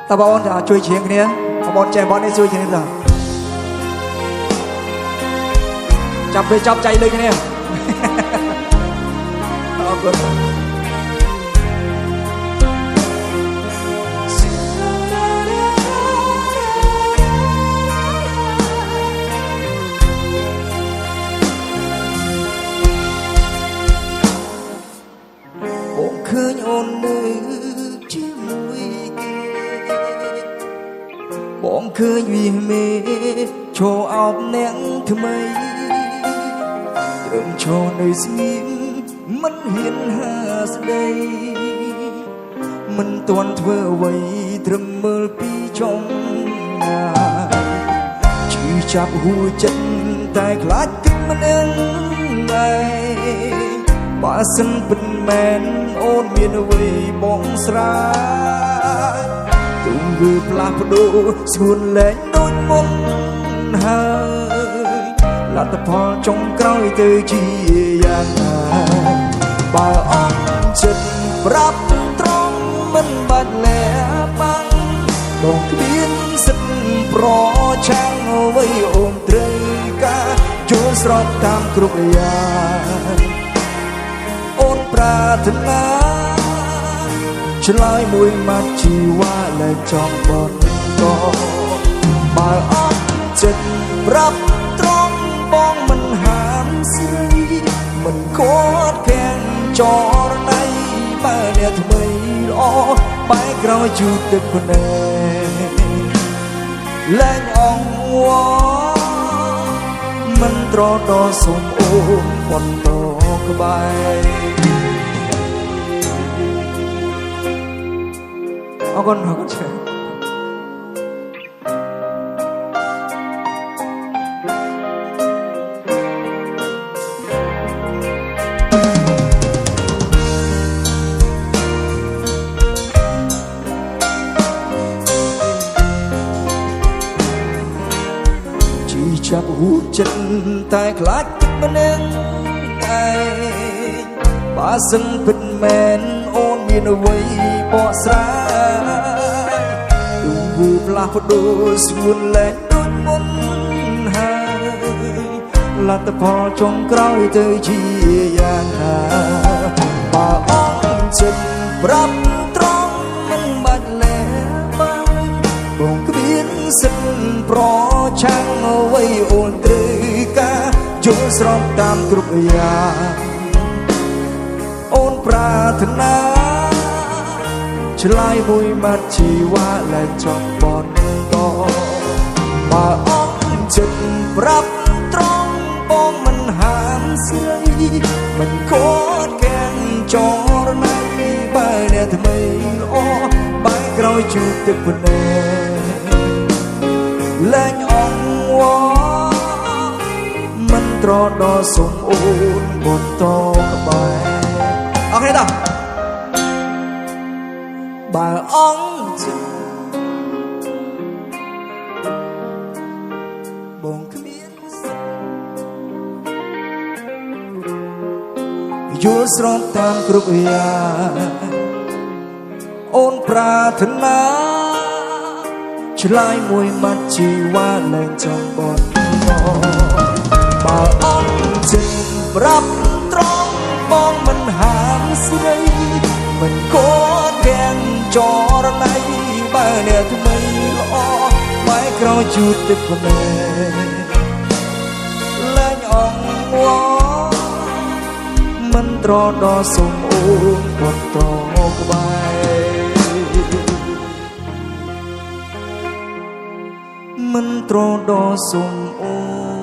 ตาบอลช่วยเชียงគ្នាบอลแจบอลให้ช่วยเชียงគ្នាจับไปจับใจเลยគ្នាขอบคุณผมเคยโอนมือจิ้มวิបងឃើញវាមេឈរអោបអ្នកថ្មីត្រឹមឈរនៅស្ងៀមមិនហ៊ានហាស្ដីមិនទាន់ធ្វើអ្វីត្រឹមមើលពីចុងណាជឿចាប់ហួចិត្តតែខ្លាចគិតម្នាក់ឯងបើសិនពិតមែនអូនមានអ្វីបងស្រាយទុំវាផ្លាស់ប្ដូរស្ងួនលែងដូចមុនហើយលទ្ធផលចុងក្រោយទៅជាយ៉ាងណាបើអត់ចិត្តប្រាប់ត្រង់មិនបាច់លះបង់បងគ្មានសិទ្ធប្រឆាំងអ្វីអូនត្រូវការជួលស្របតាមគ្រប់យ៉ាងអូនប្រាថ្នាឆ្លើយមួយម៉ាត់ជីវ៉ាលែងចង់បន្តបើអត់ចិត្តប្រាប់ត្រង់បងមិនហាមស្រីមិនខត់ខាំងចរណៃបើអ្នកថ្មីល្អបែកក្រោយជូតទឹកភ្នែកលែងអង្វរមិនត្រដល់សុំអូនបន្តក្បែរអរគុណច្រើនជីចាប់ហួចិត្តតែខ្លាចគិតម្នាក់ឯងបើសិនពិតមែនអូនមានអ្វីបកស្រាយទូវាផ្លាស់ប្ដូរស្ងួនលែងដូចមុនហើយលទ្ធផលចុងក្រោយទៅជាយ៉ាងណាបើអត់ចិត្តប្រាប់ត្រង់មិនបាច់លះបង់បងគ្មានសិទ្ធប្រឆាំងអ្វីអូនត្រូវការយល់ស្របតាមគ្រប់យ៉ាងអូនប្រាថ្នាឆ្លើយមួយម៉ាត់ជីវ៉ាលែងចង់បន្តបើអត់ចិត្តប្រាប់ត្រង់បងមិនហាមស្រីមិនខត់ខាំងចរណៃបើអ្នកថ្មីល្អបែកក្រោយជូតទឹកភ្នែកលែងអង្វរមិនត្រដល់សុំអូនបន្តក្បែរអរគុណតាបើអង្ចិត្តបងគ្មានសិទ្ធយល់ស្របតាមគ្រប់យ៉ាងអូនប្រាថ្នាឆ្លើយមួយម៉ាត់ជីវ៉ាលែងចង់បន្តបើអត់ចិត្តប្រាប់ត្រង់បងមិនហាមស្រីមិនខត់ខាំងចរណៃបើអ្នកថ្មីល្អបែកក្រោយជូតទឹកភ្នែកលែងអង្វរមិនត្រដល់សុំអូនបន្តក្បែរមិនត្រដល់សុំអូន